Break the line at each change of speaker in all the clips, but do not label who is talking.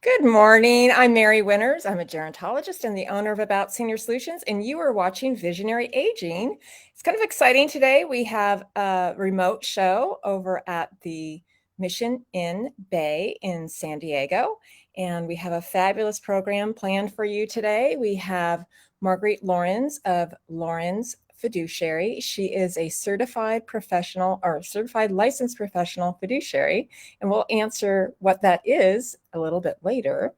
Good morning. I'm Mary Winters. I'm a gerontologist and the owner of About Senior Solutions, and you are watching Visionary Aging. It's kind of exciting today. We have a remote show over at the Mission Inn Bay in San Diego, and we have a fabulous program planned for you today. We have Marguerite Lorenz of Lorenz Fiduciary. She is a certified professional or certified licensed professional fiduciary, and we'll answer what that is a little bit later.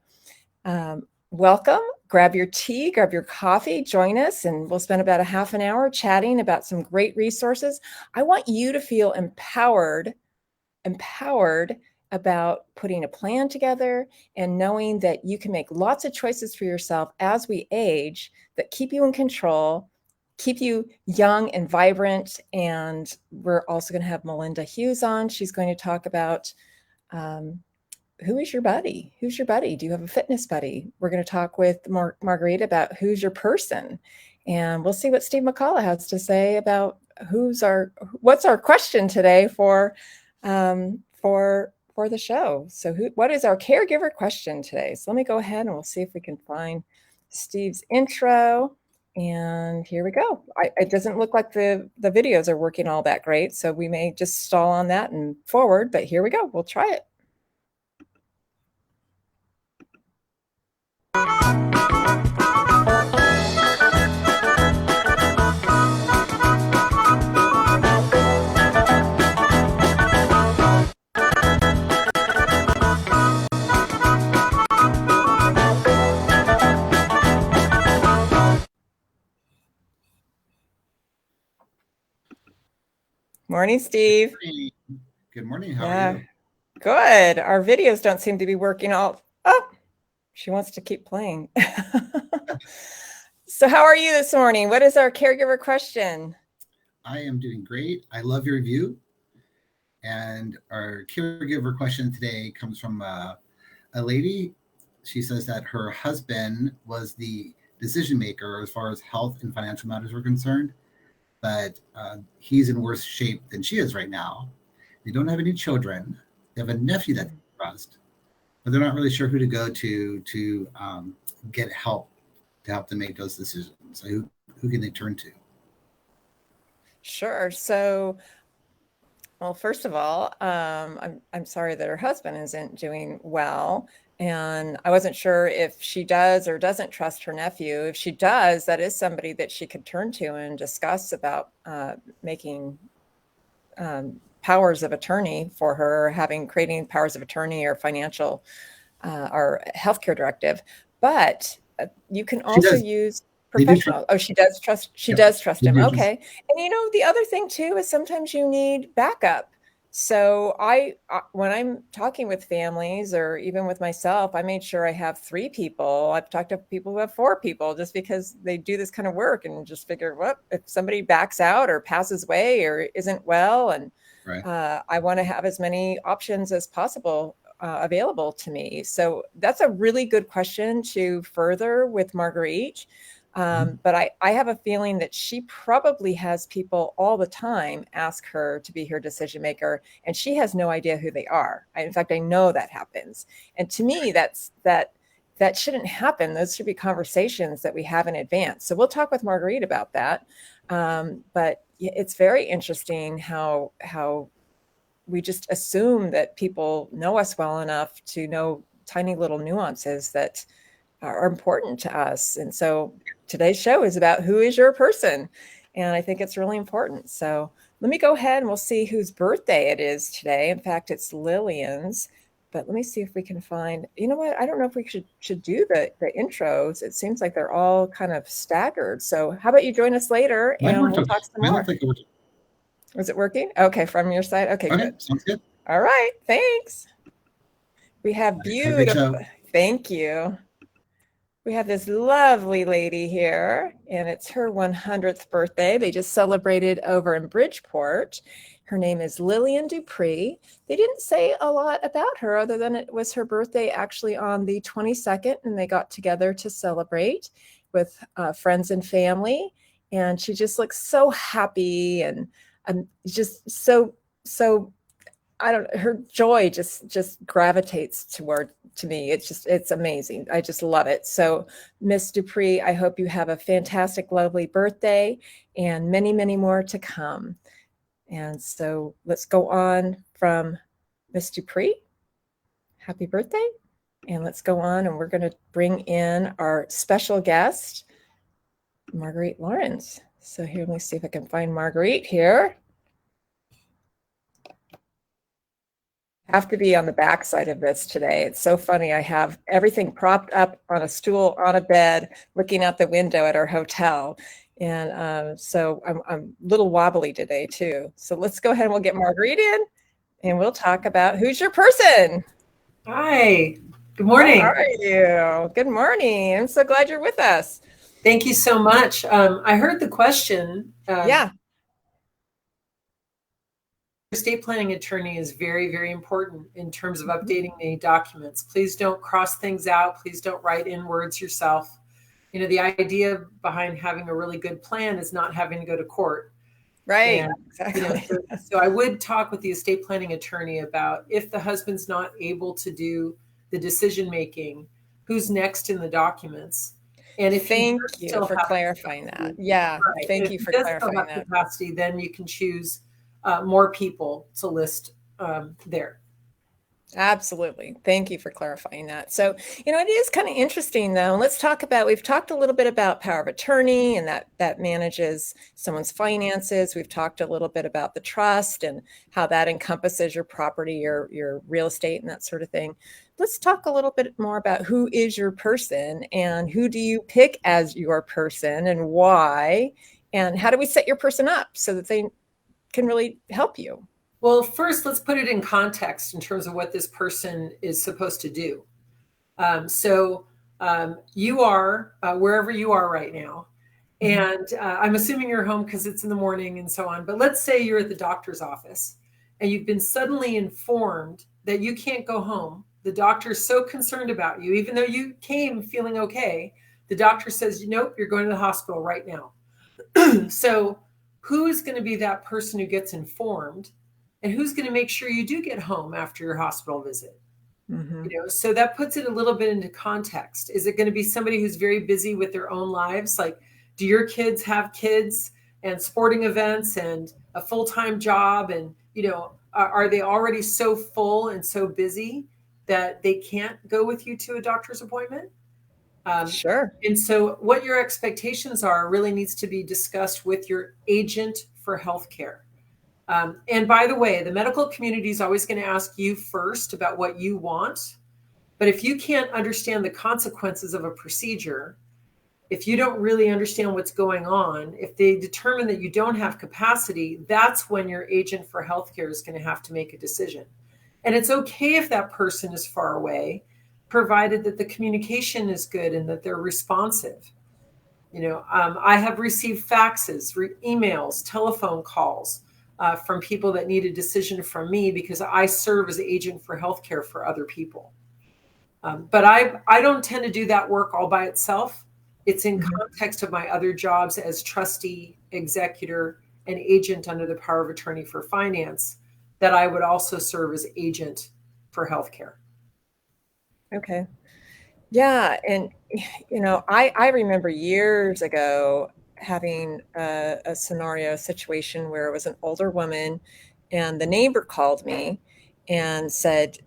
Welcome. Grab your tea, grab your coffee, join us, and we'll spend about a half an hour chatting about some great resources. I want you to feel empowered about putting a plan together and knowing that you can make lots of choices for yourself as we age that keep you in control, keep you young and vibrant. And we're also going to have Melinda Hughes on. She's going to talk about who is your buddy? Who's your buddy? Do you have a fitness buddy? We're going to talk with Marguerite about who's your person. And we'll see what Steve McCullough has to say about what's our question today for the show. So what is our caregiver question today? So let me go ahead and we'll see if we can find Steve's intro. And here we go. It doesn't look like the videos are working all that great, so we may just stall on that and forward, but here we go. We'll try it. Morning, Steve.
Good morning. How are you?
Good. Our videos don't seem to be working all. Oh, she wants to keep playing. So how are you this morning? What is our caregiver question?
I am doing great. I love your review. And our caregiver question today comes from a lady. She says that her husband was the decision maker as far as health and financial matters were concerned, but he's in worse shape than she is right now. They don't have any children. They have a nephew that they trust, but they're not really sure who to go to get help to help them make those decisions. So who can they turn to?
Sure. So, well, first of all, I'm sorry that her husband isn't doing well. And I wasn't sure if she does or doesn't trust her nephew. If she does, that is somebody that she could turn to and discuss about making powers of attorney for her, creating powers of attorney or financial or healthcare directive. But you can also use professional. Oh, she does trust. She does trust him. Okay. And the other thing too is sometimes you need backup. So when I'm talking with families or even with myself, I made sure I have 3 people. I've talked to people who have 4 people just because they do this kind of work and just figure, what if somebody backs out or passes away or isn't well, and right. I want to have as many options as possible available to me. So that's a really good question to further with Marguerite. But I have a feeling that she probably has people all the time ask her to be her decision maker, and she has no idea who they are. In fact, I know that happens. And to me, that shouldn't happen. Those should be conversations that we have in advance. So we'll talk with Marguerite about that. But it's very interesting how we just assume that people know us well enough to know tiny little nuances that are important to us. And so today's show is about who is your person. And I think it's really important. So let me go ahead and we'll see whose birthday it is today. In fact, it's Lillian's. But let me see if we can find, what? I don't know if we should do the intros. It seems like they're all kind of staggered. So how about you join us later and we'll talk some more. Is it working? Okay, from your side? Okay, good.
Sounds good.
All right, thanks. We have beautiful, thank you. We have this lovely lady here, and it's her 100th birthday. They just celebrated over in Bridgeport. Her name is Lillian Dupree. They didn't say a lot about her other than it was her birthday actually on the 22nd, and they got together to celebrate with friends and family. And she just looks so happy and just so her joy just gravitates to me. It's amazing. I just love it. So Miss Dupree, I hope you have a fantastic, lovely birthday and many, many more to come. And so let's go on from Miss Dupree. Happy birthday. And let's go on, and we're going to bring in our special guest, Marguerite Lorenz. So here, let me see if I can find Marguerite here. Have to be on the back side of this today. It's so funny. I have everything propped up on a stool on a bed, looking out the window at our hotel. And so I'm a little wobbly today too. So let's go ahead and we'll get Marguerite in, and we'll talk about who's your person.
Hi, good morning.
How are you? Good morning. I'm so glad you're with us.
Thank you so much. I heard the question.
Yeah.
Estate planning attorney is very, very important in terms of updating the documents. Please don't cross things out. Please don't write in words yourself. You know, the idea behind having a really good plan is not having to go to court.
Right.
And,
exactly.
You know, so I would talk with the estate planning attorney about if the husband's not able to do the decision making, who's next in the documents. And if
thank you for clarifying that. Yeah. Right. Thank you for clarifying that.
Capacity, then you can choose more people to list there.
Absolutely. Thank you for clarifying that. So, you know, it is kind of interesting though. Let's talk about, we've talked a little bit about power of attorney and that manages someone's finances. We've talked a little bit about the trust and how that encompasses your property, your real estate and that sort of thing. Let's talk a little bit more about who is your person and who do you pick as your person and why, and how do we set your person up so that they can really help you?
Well, first, let's put it in context in terms of what this person is supposed to do. You are wherever you are right now. And I'm assuming you're home because it's in the morning and so on. But let's say you're at the doctor's office and you've been suddenly informed that you can't go home. The doctor is so concerned about you, even though you came feeling okay. The doctor says, nope, you're going to the hospital right now. So who is going to be that person who gets informed? And who's going to make sure you do get home after your hospital visit? You know, so that puts it a little bit into context. Is it going to be somebody who's very busy with their own lives? Like, do your kids have kids and sporting events and a full-time job? And, you know, are they already so full and so busy that they can't go with you to a doctor's appointment?
Sure.
And so what your expectations are really needs to be discussed with your agent for healthcare. And by the way, the medical community is always going to ask you first about what you want. But if you can't understand the consequences of a procedure, if you don't really understand what's going on, if they determine that you don't have capacity, that's when your agent for healthcare is going to have to make a decision. And it's okay if that person is far away, provided that the communication is good and that they're responsive. You know, I have received faxes, emails, telephone calls from people that need a decision from me because I serve as agent for healthcare for other people. But I don't tend to do that work all by itself. It's in context of my other jobs as trustee, executor, and agent under the power of attorney for finance that I would also serve as agent for healthcare.
Okay. Yeah. And, you know, I remember years ago having a scenario situation where it was an older woman and the neighbor called me and said,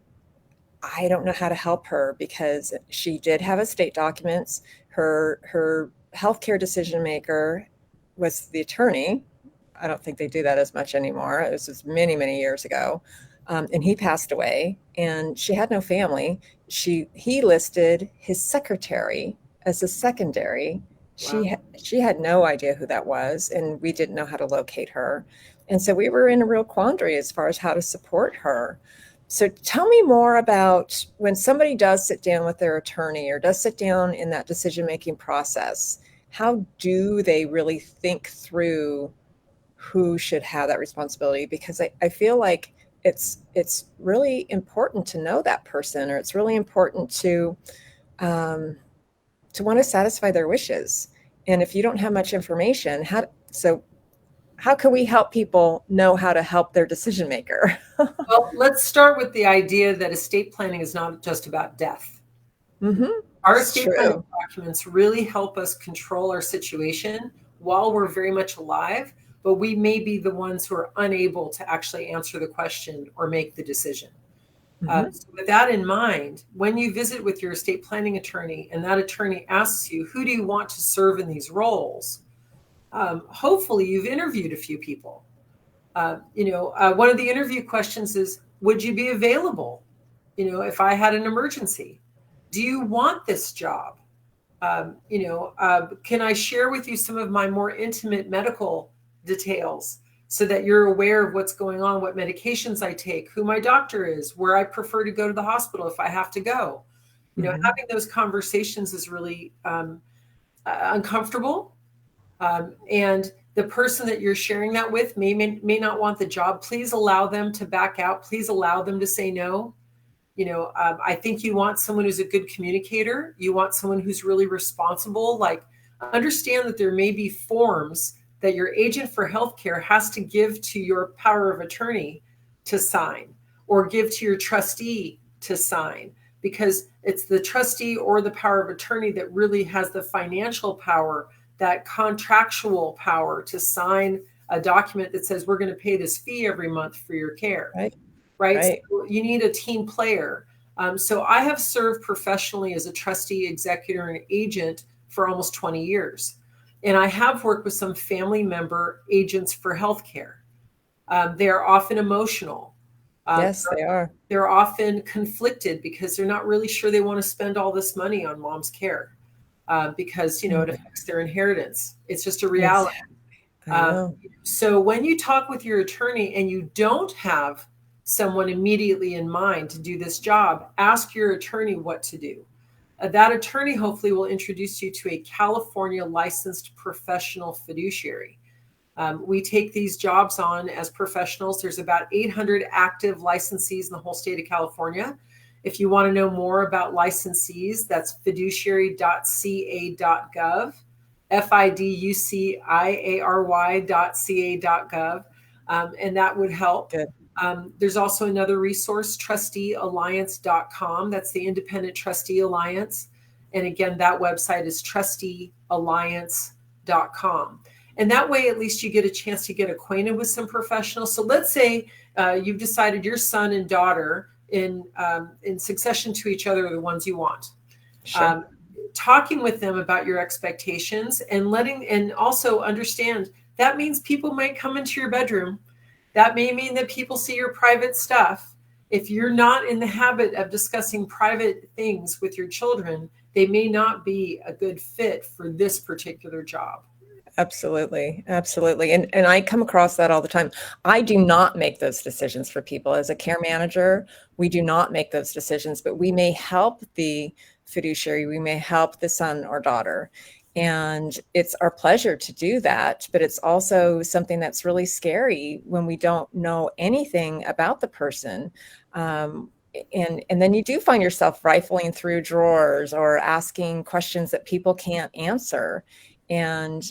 I don't know how to help her because she did have estate documents. Her healthcare decision maker was the attorney. I don't think they do that as much anymore. This was many, many years ago. And he passed away and she had no family. He listed his secretary as a secondary. Wow. She had no idea who that was, and we didn't know how to locate her. And so we were in a real quandary as far as how to support her. So tell me more about when somebody does sit down with their attorney or does sit down in that decision-making process, how do they really think through who should have that responsibility? Because I feel like it's really important to know that person, or it's really important to want to satisfy their wishes. And if you don't have much information, how can we help people know how to help their decision maker?
Well, let's start with the idea that estate planning is not just about death. Our
It's
estate planning
true.
documents really help us control our situation while we're very much alive, but we may be the ones who are unable to actually answer the question or make the decision. So with that in mind, when you visit with your estate planning attorney and that attorney asks you, who do you want to serve in these roles? Hopefully you've interviewed a few people. One of the interview questions is, would you be available? If I had an emergency, do you want this job? Can I share with you some of my more intimate medical details so that you're aware of what's going on, what medications I take, who my doctor is, where I prefer to go to the hospital if I have to go? Having those conversations is really uncomfortable. And the person that you're sharing that with may not want the job. Please allow them to back out. Please allow them to say no. I think you want someone who's a good communicator. You want someone who's really responsible. Like, understand that there may be forms that your agent for healthcare has to give to your power of attorney to sign, or give to your trustee to sign, because it's the trustee or the power of attorney that really has the financial power, that contractual power to sign a document that says we're going to pay this fee every month for your care. Right? So you need a team player. So I have served professionally as a trustee, executor, and agent for almost 20 years. And I have worked with some family member agents for healthcare. They are often emotional.
Yes, they are.
They're often conflicted because they're not really sure they want to spend all this money on mom's care because, it affects their inheritance. It's just a reality. So when you talk with your attorney and you don't have someone immediately in mind to do this job, ask your attorney what to do. That attorney hopefully will introduce you to a California licensed professional fiduciary. We take these jobs on as professionals. There's about 800 active licensees in the whole state of California. If you want to know more about licensees, that's fiduciary.ca.gov, fiduciary.ca.gov, and that would help.
Good.
There's also another resource, trusteealliance.com. That's the Independent Trustee Alliance. And again, that website is trusteealliance.com. And that way, at least you get a chance to get acquainted with some professionals. So let's say you've decided your son and daughter in succession to each other are the ones you want.
Sure.
Talking with them about your expectations and also understand that means people might come into your bedroom. That may mean that people see your private stuff. If you're not in the habit of discussing private things with your children, they may not be a good fit for this particular job.
Absolutely. Absolutely. And I come across that all the time. I do not make those decisions for people. As a care manager, we do not make those decisions, but we may help the fiduciary. We may help the son or daughter. And it's our pleasure to do that. But it's also something that's really scary when we don't know anything about the person. And then you do find yourself rifling through drawers or asking questions that people can't answer. And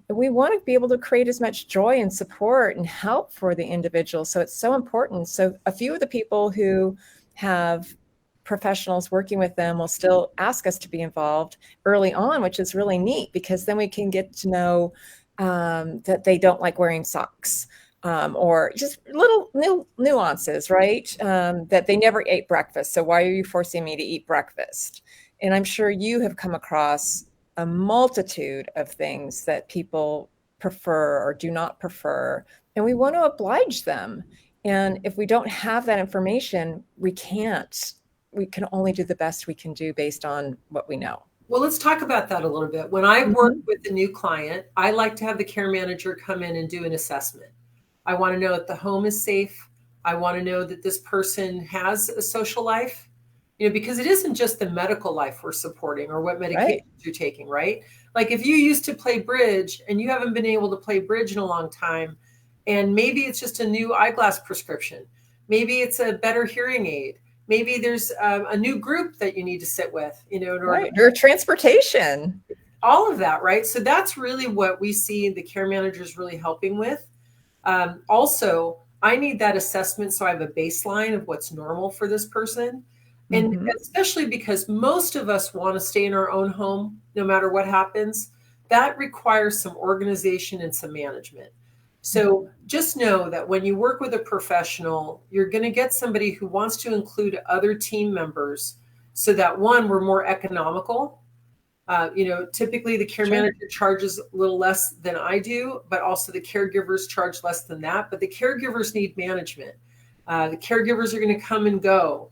we want to be able to create as much joy and support and help for the individual. So it's so important. So a few of the people who have professionals working with them will still ask us to be involved early on, which is really neat because then we can get to know that they don't like wearing socks. Or just little nuances, right? That they never ate breakfast. So why are you forcing me to eat breakfast? And I'm sure you have come across a multitude of things that people prefer or do not prefer, and we want to oblige them. And if we don't have that information, we can only do the best we can do based on what we know.
Well, let's talk about that a little bit. When I work with a new client, I like to have the care manager come in and do an assessment. I want to know that the home is safe. I want to know that this person has a social life, because it isn't just the medical life we're supporting or what medications you're taking, right? Like if you used to play bridge and you haven't been able to play bridge in a long time, and maybe it's just a new eyeglass prescription. Maybe it's a better hearing aid. Maybe there's a new group that you need to sit with,
or transportation.
all of that, right? So that's really what we see the care managers really helping with. Also, I need that assessment so I have a baseline of what's normal for this person. And especially because most of us want to stay in our own home no matter what happens, that requires some organization and some management. So just know that when you work with a professional, you're going to get somebody who wants to include other team members so that, one, we're more economical. Typically the care manager charges a little less than I do, but also the caregivers charge less than that. But the caregivers need management. The caregivers are going to come and go.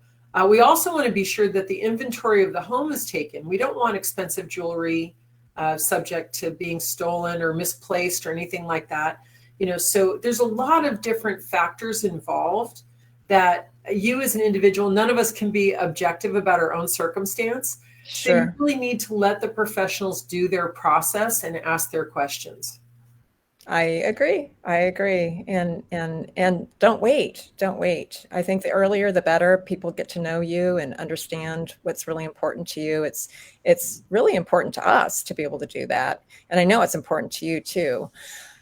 We also want to be sure that the inventory of the home is taken. We don't want expensive jewelry subject to being stolen or misplaced or anything like that. So there's a lot of different factors involved that you as an individual, none of us can be objective about our own circumstance. So you really need to let the professionals do their process and ask their questions.
I agree. And don't wait. I think the earlier the better. People get to know you and understand what's really important to you. It's really important to us to be able to do that. And I know it's important to you too.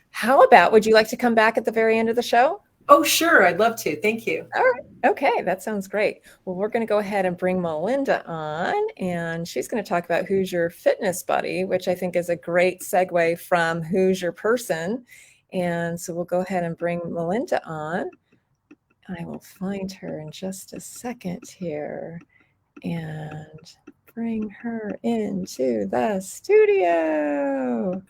How about, would you like to come back at the very end of the show?
Oh, sure. I'd love to. Thank you.
All right. Okay. That sounds great. Well, we're going to go ahead and bring Melinda on, and she's going to talk about Who's Your Fitness Buddy, which I think is a great segue from Who's Your Person. And so we'll go ahead and bring Melinda on. I will find her in just a second here and bring her into the studio.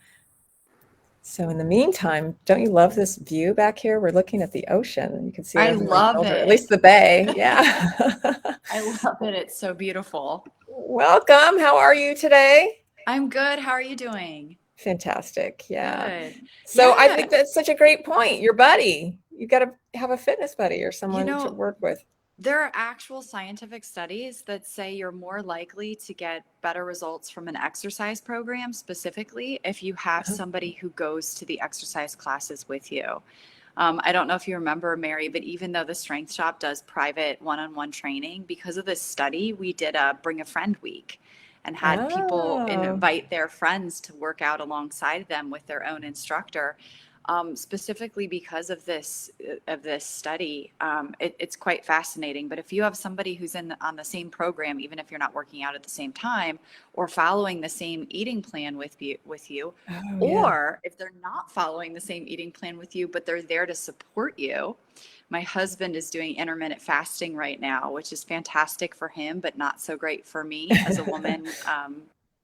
So in the meantime, don't you love this view back here? We're looking at the ocean. You can see
I love it.
At least the bay. Yeah.
I love it. It's so beautiful.
Welcome. How are you today?
I'm good. How are you doing?
Fantastic. Yeah.
Good.
So I think that's such a great point. Your buddy. You got to have a fitness buddy or someone to work with.
There are actual scientific studies that say you're more likely to get better results from an exercise program, specifically if you have somebody who goes to the exercise classes with you. I don't know if you remember, Mary, but even though the Strength Shop does private one-on-one training, because of this study, we did a Bring a Friend Week and had people invite their friends to work out alongside them with their own instructor. Specifically because of this study. It's quite fascinating. But if you have somebody who's on the same program, even if you're not working out at the same time or following the same eating plan with you, or if they're not following the same eating plan with you, but they're there to support you. My husband is doing intermittent fasting right now, which is fantastic for him, but not so great for me as a woman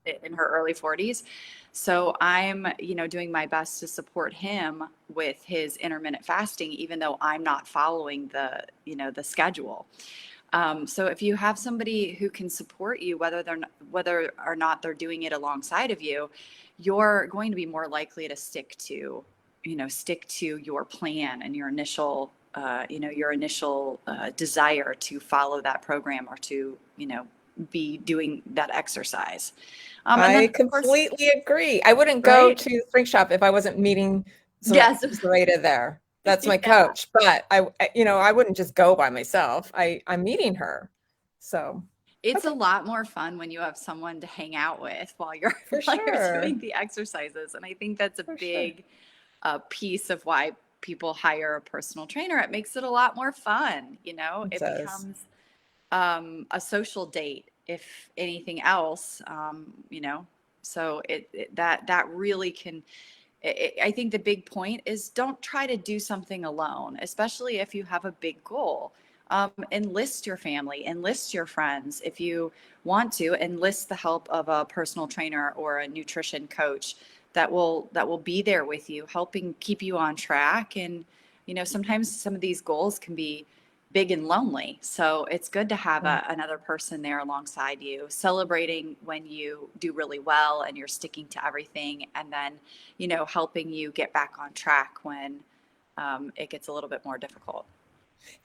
in her early 40s. So I'm, doing my best to support him with his intermittent fasting, even though I'm not following the schedule. So if you have somebody who can support you, whether or not they're doing it alongside of you, you're going to be more likely to stick to your plan and your initial desire to follow that program or to, be doing that exercise.
I completely agree. I wouldn't go to the Strength Shop if I wasn't meeting Zoraida there. That's my coach. But I wouldn't just go by myself. I'm meeting her. So
it's a lot more fun when you have someone to hang out with while you're doing the exercises. And I think that's a big piece of why people hire a personal trainer. It makes it a lot more fun. It becomes a social date, if anything else, so that really can, I think the big point is don't try to do something alone, especially if you have a big goal. Enlist your family, enlist your friends. If you want to, enlist the help of a personal trainer or a nutrition coach that will be there with you, helping keep you on track. And, sometimes some of these goals can be big and lonely. So it's good to have another person there alongside you, celebrating when you do really well and you're sticking to everything, and then, helping you get back on track when it gets a little bit more difficult.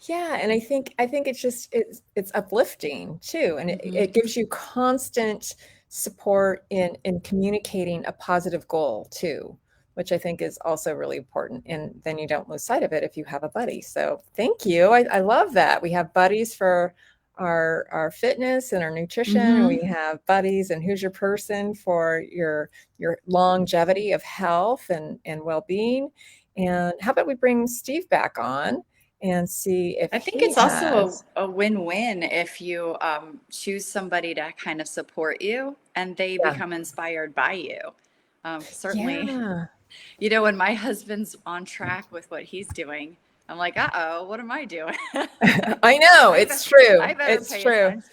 Yeah. And I think it's uplifting too. And it gives you constant support in communicating a positive goal too, which I think is also really important. And then you don't lose sight of it if you have a buddy. So thank you. I love that. We have buddies for our fitness and our nutrition, and we have buddies and who's your person for your longevity of health and well-being. And how about we bring Steve back on and see if
I think
he
it's also
has...
a win-win if you choose somebody to kind of support you and they
Yeah.
become inspired by you. Certainly,
Yeah.
you know, when my husband's on track with what he's doing, I'm like, uh-oh, what am I doing?
I know, it's true.
I better
It's
pay
true.
attention.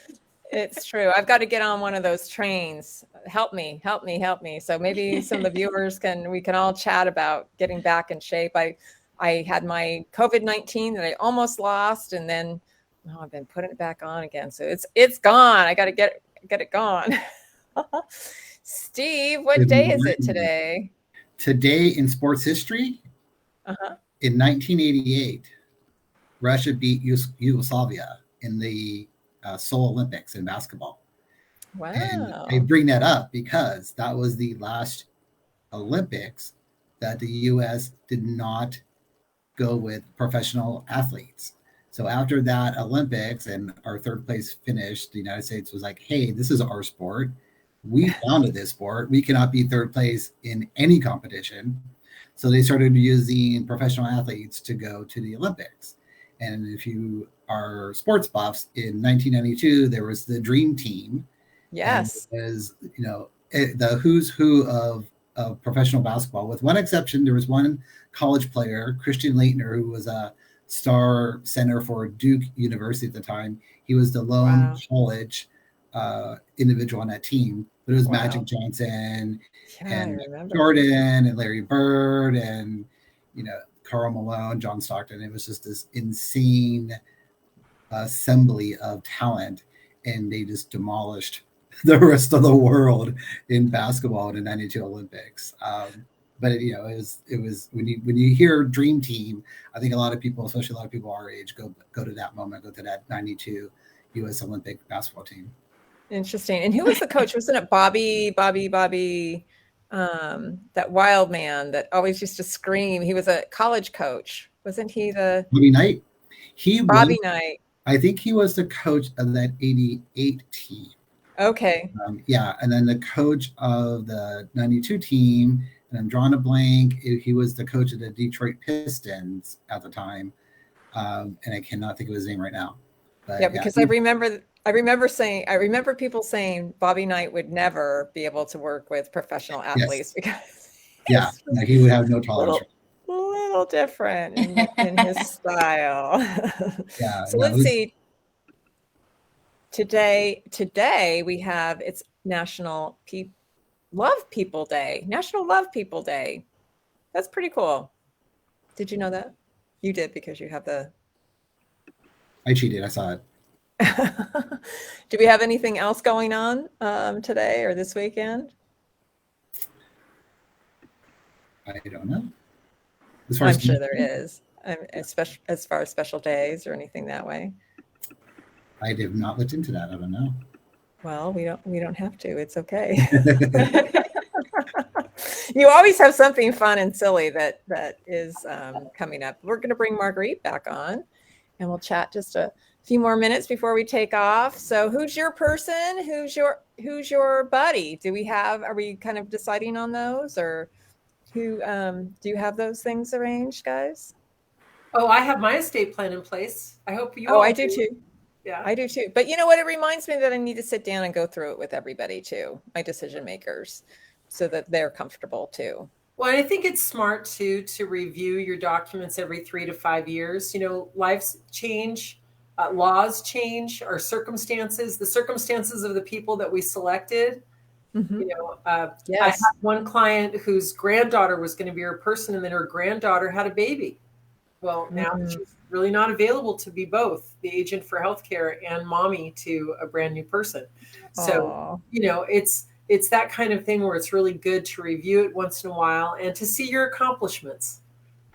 It's true. I've got to get on one of those trains. Help me, help me, help me. So maybe some of the viewers we can all chat about getting back in shape. I had my COVID-19 that I almost lost, and then I've been putting it back on again. So it's gone. I got to get it gone. Steve, what day is it today?
Today in sports history, in 1988, Russia beat Yugoslavia in the Seoul Olympics in basketball.
Wow.
And I bring that up because that was the last Olympics that the U.S. did not go with professional athletes. So after that Olympics and our third place finish, the United States was like, hey, this is our sport. We founded this sport. We cannot be third place in any competition. So they started using professional athletes to go to the Olympics. And if you are sports buffs, in 1992, there was the Dream Team.
Yes.
As you know, the who's who of professional basketball. With one exception, there was one college player, Christian Laettner, who was a star center for Duke University at the time. He was the lone college individual on that team. But it was Magic Johnson and Jordan and Larry Bird and, you know, Karl Malone, John Stockton. It was just this insane assembly of talent, and they just demolished the rest of the world in basketball in the 92 Olympics. But it was when you hear Dream Team, I think a lot of people, especially a lot of people our age, go to that moment, go to that 92 U.S. Olympic basketball team.
Interesting. And who was the coach? Wasn't it Bobby, that wild man that always used to scream? He was a college coach. Wasn't he the...
Bobby Knight?
Bobby Knight.
I think he was the coach of that 88 team.
Okay.
And then the coach of the 92 team, and I'm drawing a blank, he was the coach of the Detroit Pistons at the time. And I cannot think of his name right now. But,
yeah, because I remember people saying Bobby Knight would never be able to work with professional athletes because
he would have no tolerance.
Little different in his style. So let's see. Today we have, it's National Love People Day. National Love People Day. That's pretty cool. Did you know that? You did, because you have the...
I cheated. I saw it.
Do we have anything else going on today or this weekend?
I don't know.
I'm sure there is, especially as far as special days or anything that way.
I have not looked into that. I don't know.
Well, we don't have to. It's okay. You always have something fun and silly that is coming up. We're going to bring Marguerite back on, and we'll chat just a few more minutes before we take off. So who's your person? Who's your buddy? Are we kind of deciding on those, or who, do you have those things arranged, guys?
Oh, I have my estate plan in place. I hope you
all I do too.
Yeah,
I do too. But you know what? It reminds me that I need to sit down and go through it with everybody too, my decision makers, so that they're comfortable too.
Well, I think it's smart to review your documents every 3 to 5 years. You know, lives change. Laws change, our circumstances, the circumstances of the people that we selected. You know, I had one client whose granddaughter was going to be her person, and then her granddaughter had a baby. Well, now she's really not available to be both the agent for healthcare and mommy to a brand new person. So, you know, it's that kind of thing where it's really good to review it once in a while and to see your accomplishments.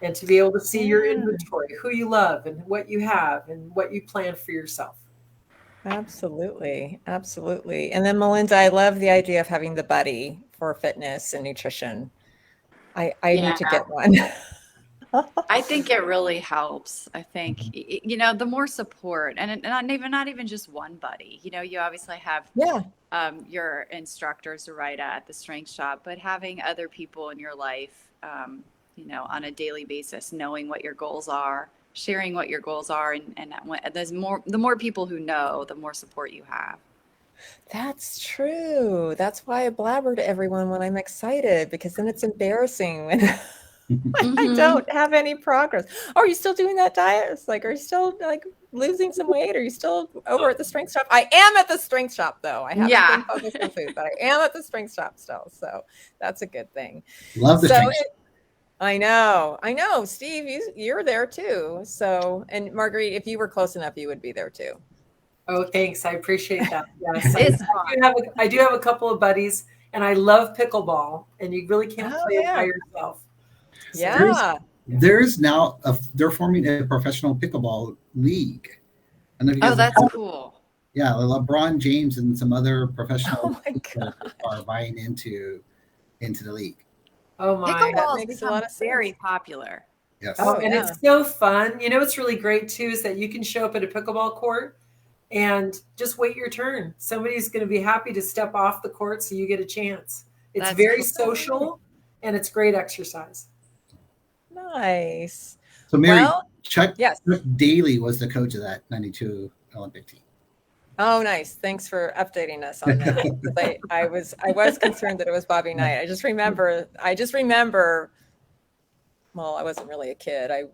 And to be able to see your inventory, who you love and what you have and what you plan for yourself.
Absolutely. Absolutely. And then Melinda, I love the idea of having the buddy for fitness and nutrition. I need to get one.
I think it really helps. I think the more support, and not even just one buddy. You obviously have
Yeah.
your instructors to ride at the strength shop, but having other people in your life, on a daily basis, knowing what your goals are, sharing what your goals are, and the more people who know, the more support you have.
That's true. That's why I blabber to everyone when I'm excited, because then it's embarrassing when I don't have any progress. Oh, are you still doing that diet? It's like, are you still like losing some weight? Are you still over at the strength shop? I am at the strength shop though. I haven't been focused on food, but I am at the strength shop still. So that's a good thing.
Love the strength shop.
I know. Steve, you're there too. So, and Marguerite, if you were close enough, you would be there too.
Oh, thanks. I appreciate that. Yes, I do have a couple of buddies, and I love pickleball, and you really can't play it by yourself.
So. Yeah.
There's now they're forming a professional pickleball league.
That's cool.
Yeah, LeBron James and some other professionals are buying into the league.
Oh my!
Pickleball makes a lot of very popular.
Yes.
And it's so fun. What's really great too is that you can show up at a pickleball court and just wait your turn. Somebody's going to be happy to step off the court so you get a chance. It's very social, and it's great exercise.
Nice.
So Mary, Chuck Daly was the coach of that 92 Olympic team.
Oh, nice. Thanks for updating us on that. I was concerned that it was Bobby Knight. I just remember, well, I wasn't really a kid. I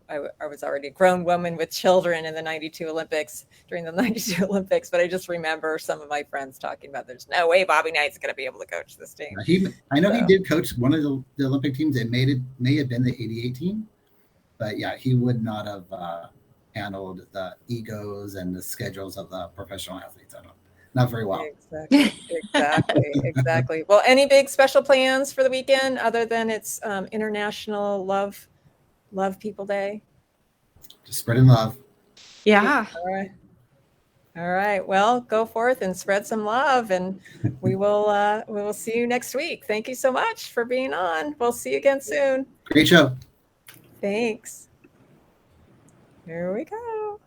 was already a grown woman with children in the 92 Olympics, during the 92 Olympics, but I just remember some of my friends talking about there's no way Bobby Knight's going to be able to coach this team.
I know he did coach one of the Olympic teams. It may have been the 88 team, but yeah, he would not have handled the egos and the schedules of the professional athletes. Not very well.
Exactly. Well, any big special plans for the weekend other than it's International Love People Day?
Just spreading love.
Yeah.
All right. Well, go forth and spread some love, and we will see you next week. Thank you so much for being on. We'll see you again soon.
Great show.
Thanks. Here we go.